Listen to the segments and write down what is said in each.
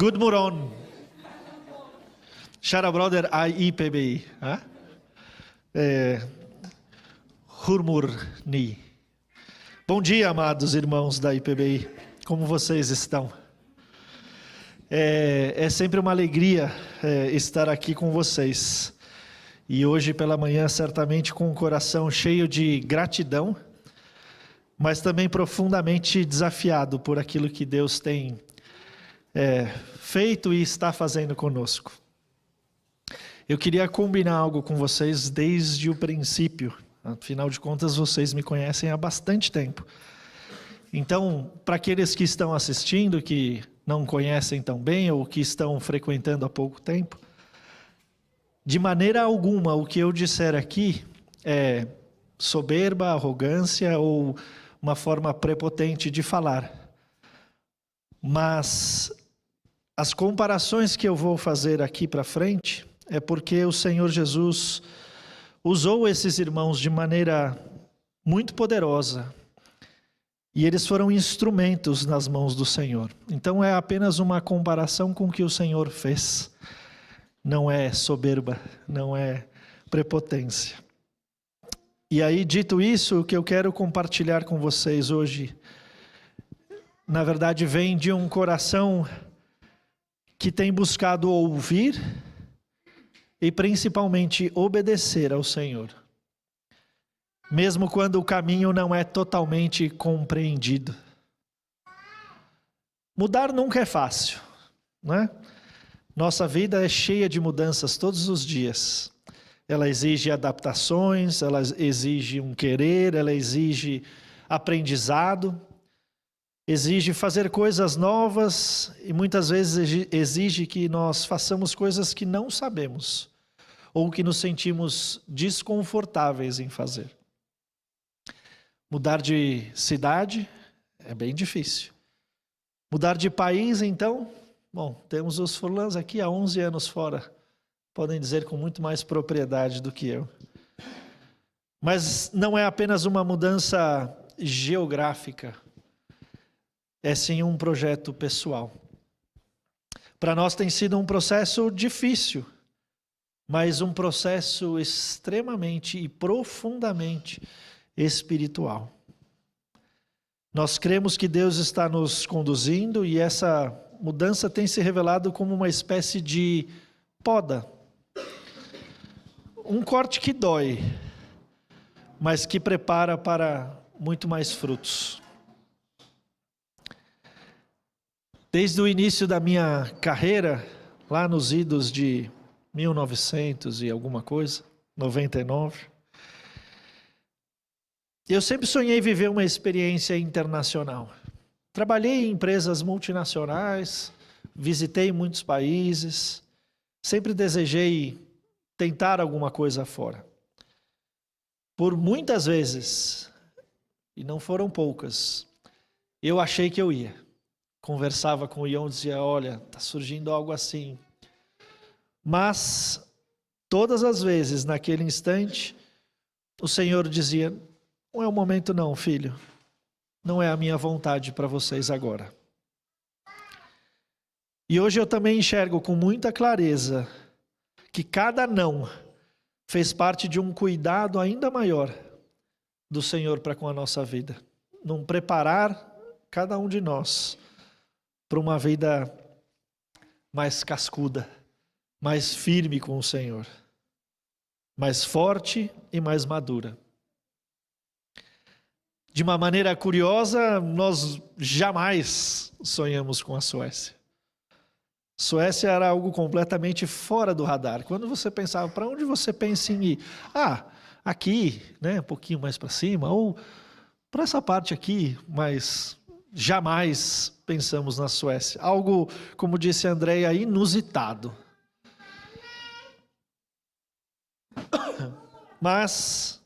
Good morning. Kära bröder i PBI. Hurmurni. Bom dia, amados irmãos da IPBI. Como vocês estão? É sempre uma alegria estar aqui com vocês. E hoje pela manhã, certamente com o coração cheio de gratidão, mas também profundamente desafiado por aquilo que Deus tem feito e está fazendo conosco. Eu queria combinar algo com vocês desde o princípio. Afinal de contas, vocês me conhecem há bastante tempo. Então, para aqueles que estão assistindo, que não conhecem tão bem ou que estão frequentando há pouco tempo, de maneira alguma o que eu disser aqui é soberba, arrogância ou uma forma prepotente de falar. Mas as comparações que eu vou fazer aqui para frente é porque o Senhor Jesus usou esses irmãos de maneira muito poderosa e eles foram instrumentos nas mãos do Senhor. Então é apenas uma comparação com o que o Senhor fez. Não é soberba, não é prepotência. E aí, dito isso, o que eu quero compartilhar com vocês hoje, na verdade, vem de um coração que tem buscado ouvir e principalmente obedecer ao Senhor. Mesmo quando o caminho não é totalmente compreendido. Mudar nunca é fácil, né? Nossa vida é cheia de mudanças todos os dias. Ela exige adaptações, ela exige um querer, ela exige aprendizado, exige fazer coisas novas e muitas vezes exige que nós façamos coisas que não sabemos ou que nos sentimos desconfortáveis em fazer. Mudar de cidade é bem difícil. Mudar de país, então, bom, temos os fulanos aqui há 11 anos fora. Podem dizer com muito mais propriedade do que eu. Mas não é apenas uma mudança geográfica. É sim um projeto pessoal. Para nós tem sido um processo difícil, mas um processo extremamente e profundamente espiritual. Nós cremos que Deus está nos conduzindo e essa mudança tem se revelado como uma espécie de poda. Um corte que dói, mas que prepara para muito mais frutos. Desde o início da minha carreira, lá nos idos de 1900 e alguma coisa, 99, eu sempre sonhei viver uma experiência internacional. Trabalhei em empresas multinacionais, visitei muitos países, sempre desejei tentar alguma coisa fora. Por muitas vezes, e não foram poucas, eu achei que eu ia. Conversava com o Ion e dizia, olha, está surgindo algo assim. Mas, todas as vezes, naquele instante, o Senhor dizia, não é o momento não, filho. Não é a minha vontade para vocês agora. E hoje eu também enxergo com muita clareza que cada não fez parte de um cuidado ainda maior do Senhor para com a nossa vida. Num preparar cada um de nós para uma vida mais cascuda, mais firme com o Senhor, mais forte e mais madura. De uma maneira curiosa, nós jamais sonhamos com a Suécia. Suécia era algo completamente fora do radar. Quando você pensava, para onde você pensa em ir? Aqui, né, um pouquinho mais para cima, ou para essa parte aqui, mas jamais pensamos na Suécia. Algo, como disse a Andréia, inusitado. Mas,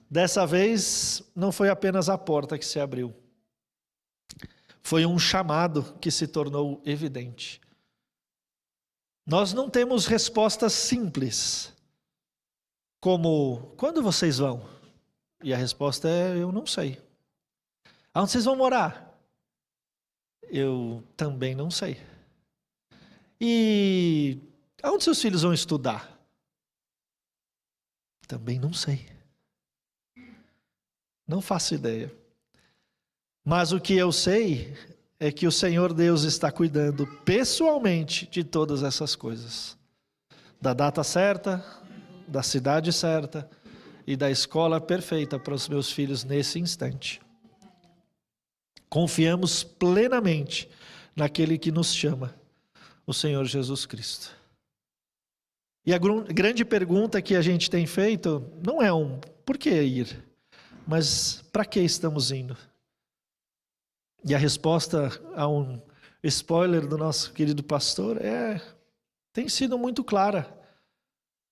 dessa vez, não foi apenas a porta que se abriu. Foi um chamado que se tornou evidente. Nós não temos respostas simples, como, quando vocês vão? E a resposta é, eu não sei. Aonde vocês vão morar? Eu também não sei. E aonde seus filhos vão estudar? Também não sei. Não faço ideia. Mas o que eu sei é que o Senhor Deus está cuidando pessoalmente de todas essas coisas. Da data certa, da cidade certa e da escola perfeita para os meus filhos nesse instante. Confiamos plenamente naquele que nos chama, o Senhor Jesus Cristo. E a grande pergunta que a gente tem feito não é por que ir, mas para que estamos indo? E a resposta a um spoiler do nosso querido pastor tem sido muito clara.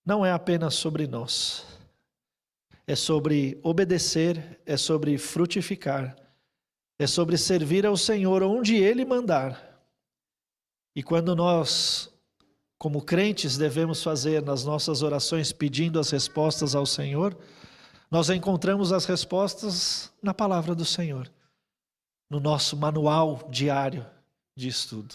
Não é apenas sobre nós. É sobre obedecer, é sobre frutificar, é sobre servir ao Senhor onde Ele mandar. E quando nós, como crentes, devemos fazer nas nossas orações pedindo as respostas ao Senhor, nós encontramos as respostas na palavra do Senhor, no nosso manual diário de estudo.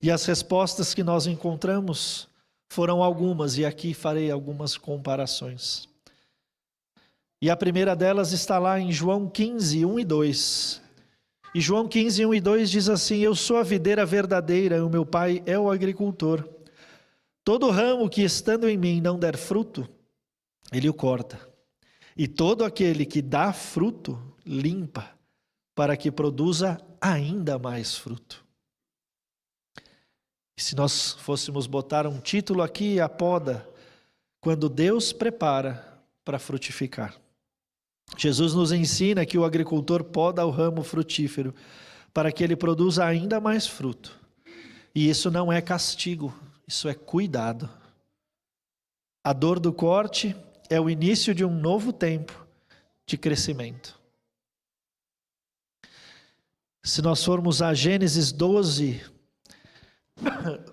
E as respostas que nós encontramos foram algumas, e aqui farei algumas comparações. E a primeira delas está lá em João 15, 1 e 2. E João 15, 1 e 2 diz assim: eu sou a videira verdadeira, e o meu pai é o agricultor. Todo ramo que estando em mim não der fruto, ele o corta. E todo aquele que dá fruto, limpa, para que produza ainda mais fruto. E se nós fôssemos botar um título aqui, a poda, quando Deus prepara para frutificar. Jesus nos ensina que o agricultor poda o ramo frutífero para que ele produza ainda mais fruto. E isso não é castigo, isso é cuidado. A dor do corte é o início de um novo tempo de crescimento. Se nós formos a Gênesis 12,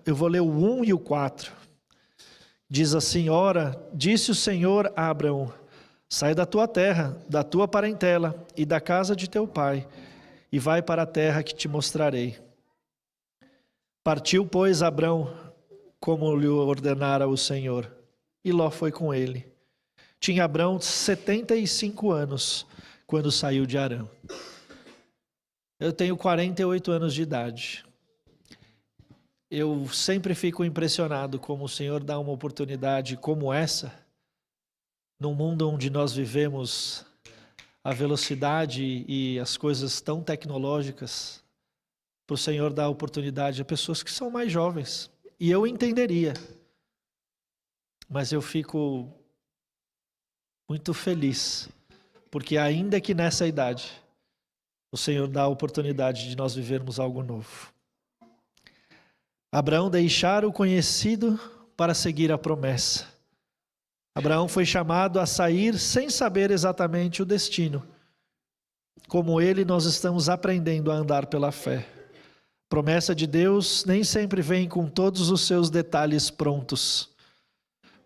eu vou ler o 1 e o 4. Diz assim: ora, disse o Senhor a Abraão: sai da tua terra, da tua parentela e da casa de teu pai, e vai para a terra que te mostrarei. Partiu, pois, Abrão, como lhe ordenara o Senhor, e Ló foi com ele. Tinha Abrão 75 anos quando saiu de Harã. Eu tenho 48 anos de idade. Eu sempre fico impressionado como o Senhor dá uma oportunidade como essa, num mundo onde nós vivemos a velocidade e as coisas tão tecnológicas, para o Senhor dar oportunidade a pessoas que são mais jovens. E eu entenderia, mas eu fico muito feliz, porque ainda que nessa idade, o Senhor dá a oportunidade de nós vivermos algo novo. Abraão deixara o conhecido para seguir a promessa. Abraão foi chamado a sair sem saber exatamente o destino. Como ele, nós estamos aprendendo a andar pela fé. A promessa de Deus nem sempre vem com todos os seus detalhes prontos,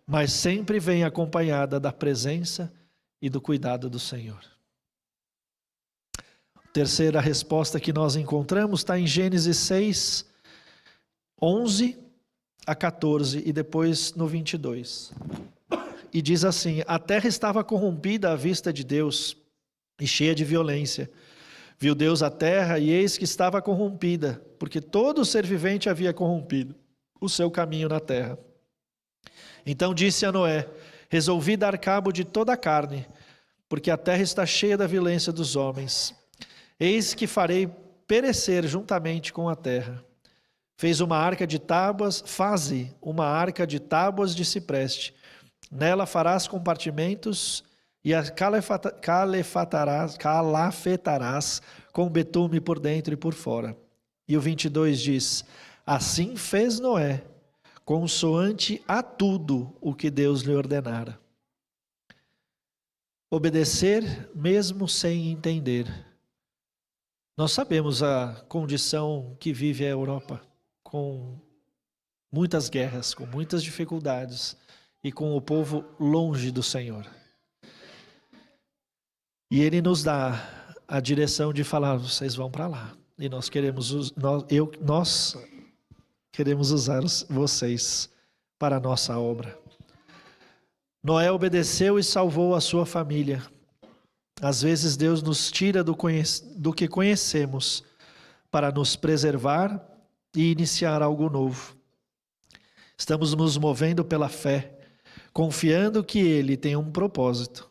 mas sempre vem acompanhada da presença e do cuidado do Senhor. A terceira resposta que nós encontramos está em Gênesis 6, 11 a 14 e depois no 22. E diz assim: a terra estava corrompida à vista de Deus e cheia de violência. Viu Deus a terra e eis que estava corrompida, porque todo ser vivente havia corrompido o seu caminho na terra. Então disse a Noé: resolvi dar cabo de toda a carne, porque a terra está cheia da violência dos homens. Eis que farei perecer juntamente com a terra. Faze uma arca de tábuas de cipreste. Nela farás compartimentos e a calafetarás com betume por dentro e por fora. E o 22 diz: assim fez Noé, consoante a tudo o que Deus lhe ordenara. Obedecer mesmo sem entender. Nós sabemos a condição que vive a Europa, com muitas guerras, com muitas dificuldades e com o povo longe do Senhor. E Ele nos dá a direção de falar: vocês vão para lá. E nós queremos, queremos usar vocês para a nossa obra. Noé obedeceu e salvou a sua família. Às vezes Deus nos tira do que conhecemos para nos preservar e iniciar algo novo. Estamos nos movendo pela fé, confiando que Ele tem um propósito,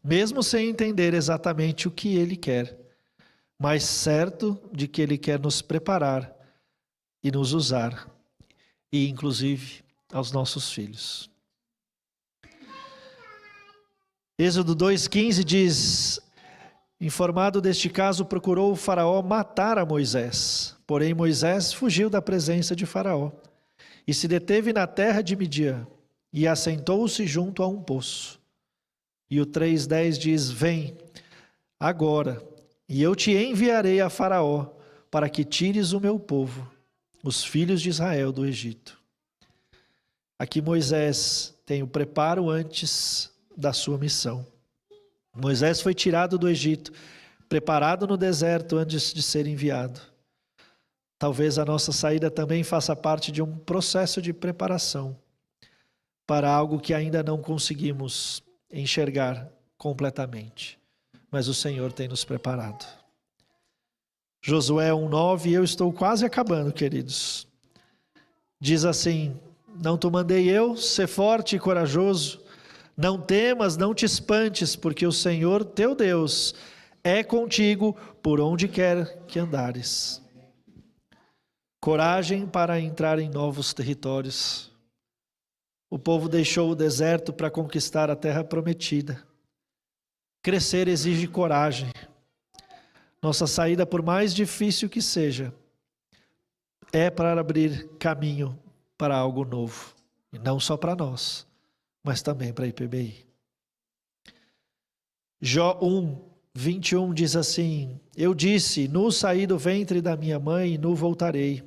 mesmo sem entender exatamente o que Ele quer, mas certo de que Ele quer nos preparar e nos usar, e inclusive aos nossos filhos. Êxodo 2,15 diz: informado deste caso, procurou o faraó matar a Moisés. Porém, Moisés fugiu da presença de Faraó e se deteve na terra de Midian e assentou-se junto a um poço. E o 3,10 diz: vem agora, e eu te enviarei a Faraó, para que tires o meu povo, os filhos de Israel, do Egito. Aqui Moisés tem o preparo antes da sua missão. Moisés foi tirado do Egito, preparado no deserto antes de ser enviado. Talvez a nossa saída também faça parte de um processo de preparação para algo que ainda não conseguimos enxergar completamente, mas o Senhor tem nos preparado. Josué 1,9, eu estou quase acabando, queridos. Diz assim: não te mandei eu, ser forte e corajoso, não temas, não te espantes, porque o Senhor teu Deus é contigo por onde quer que andares. Coragem para entrar em novos territórios. O povo deixou o deserto para conquistar a terra prometida. Crescer exige coragem. Nossa saída, por mais difícil que seja, é para abrir caminho para algo novo. E não só para nós, mas também para a IPBI. Jó 1:21 diz assim: eu disse, nu saí do ventre da minha mãe e nu voltarei.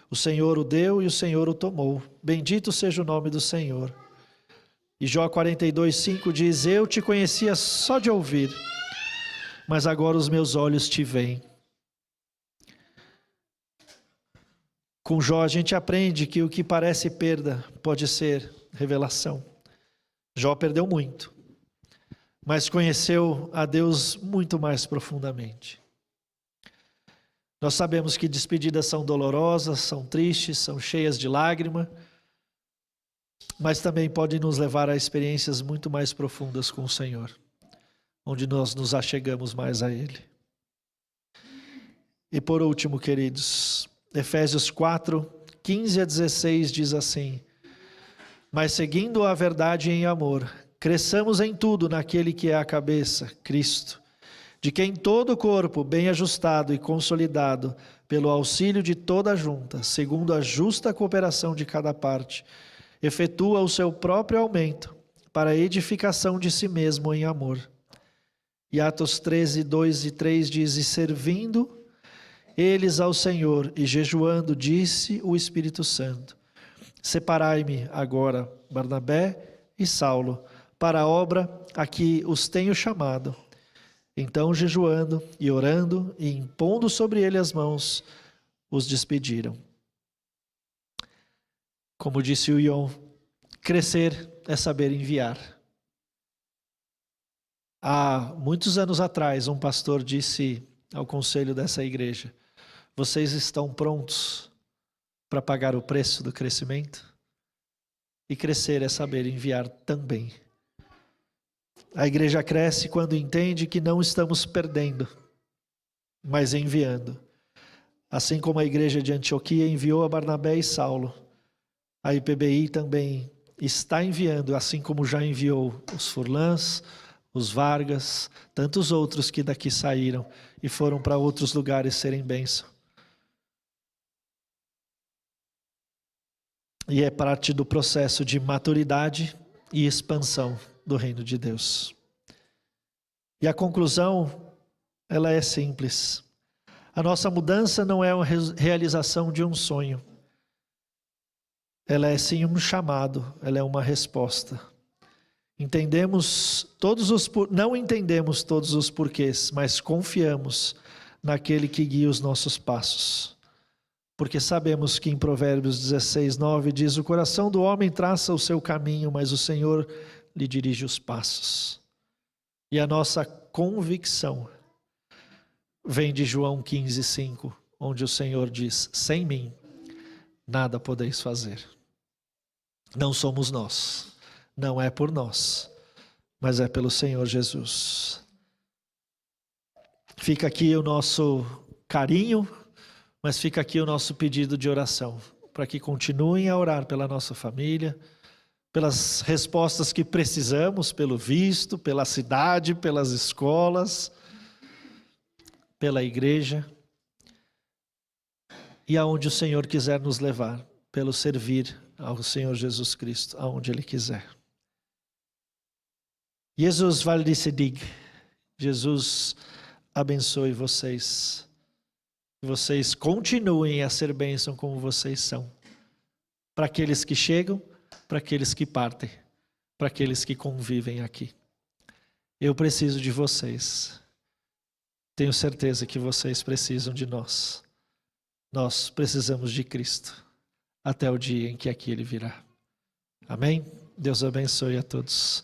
O Senhor o deu e o Senhor o tomou. Bendito seja o nome do Senhor. E Jó 42:5 diz: eu te conhecia só de ouvir, mas agora os meus olhos te veem. Com Jó a gente aprende que o que parece perda pode ser revelação. Jó perdeu muito, mas conheceu a Deus muito mais profundamente. Nós sabemos que despedidas são dolorosas, são tristes, são cheias de lágrima, mas também podem nos levar a experiências muito mais profundas com o Senhor, onde nós nos achegamos mais a Ele. E por último, queridos, Efésios 4:15-16 diz assim: mas seguindo a verdade em amor, cresçamos em tudo naquele que é a cabeça, Cristo, de quem todo o corpo, bem ajustado e consolidado, pelo auxílio de toda a junta, segundo a justa cooperação de cada parte, efetua o seu próprio aumento, para a edificação de si mesmo em amor. E Atos 13:2-3 diz: e servindo eles ao Senhor e jejuando, disse o Espírito Santo: separai-me agora Barnabé e Saulo para a obra a que os tenho chamado. Então, jejuando e orando e impondo sobre ele as mãos, os despediram. Como disse o Ion, crescer é saber enviar. Há muitos anos atrás, um pastor disse ao conselho dessa igreja: vocês estão prontos para pagar o preço do crescimento? E crescer é saber enviar também. A igreja cresce quando entende que não estamos perdendo, mas enviando. Assim como a igreja de Antioquia enviou a Barnabé e Saulo, a IPBI também está enviando, assim como já enviou os Furlans, os Vargas, tantos outros que daqui saíram e foram para outros lugares serem bênção. E é parte do processo de maturidade e expansão do reino de Deus. E a conclusão, ela é simples. A nossa mudança não é uma realização de um sonho. Ela é sim um chamado, ela é uma resposta. Não entendemos todos os porquês, mas confiamos naquele que guia os nossos passos. porque sabemos que em Provérbios 16:9 diz: o coração do homem traça o seu caminho, mas o Senhor lhe dirige os passos. E a nossa convicção vem de João 15:5, onde o Senhor diz: sem mim nada podeis fazer. Não somos nós, não é por nós, mas é pelo Senhor Jesus. Fica aqui o nosso carinho, mas fica aqui o nosso pedido de oração, para que continuem a orar pela nossa família, pelas respostas que precisamos, pelo visto, pela cidade, pelas escolas, pela igreja, e aonde o Senhor quiser nos levar, pelo servir ao Senhor Jesus Cristo, aonde Ele quiser. Jesus valde se dig. Jesus abençoe vocês. Vocês continuem a ser bênção como vocês são. Para aqueles que chegam, para aqueles que partem, para aqueles que convivem aqui. Eu preciso de vocês. Tenho certeza que vocês precisam de nós. Nós precisamos de Cristo. Até o dia em que aqui Ele virá. Amém? Deus abençoe a todos.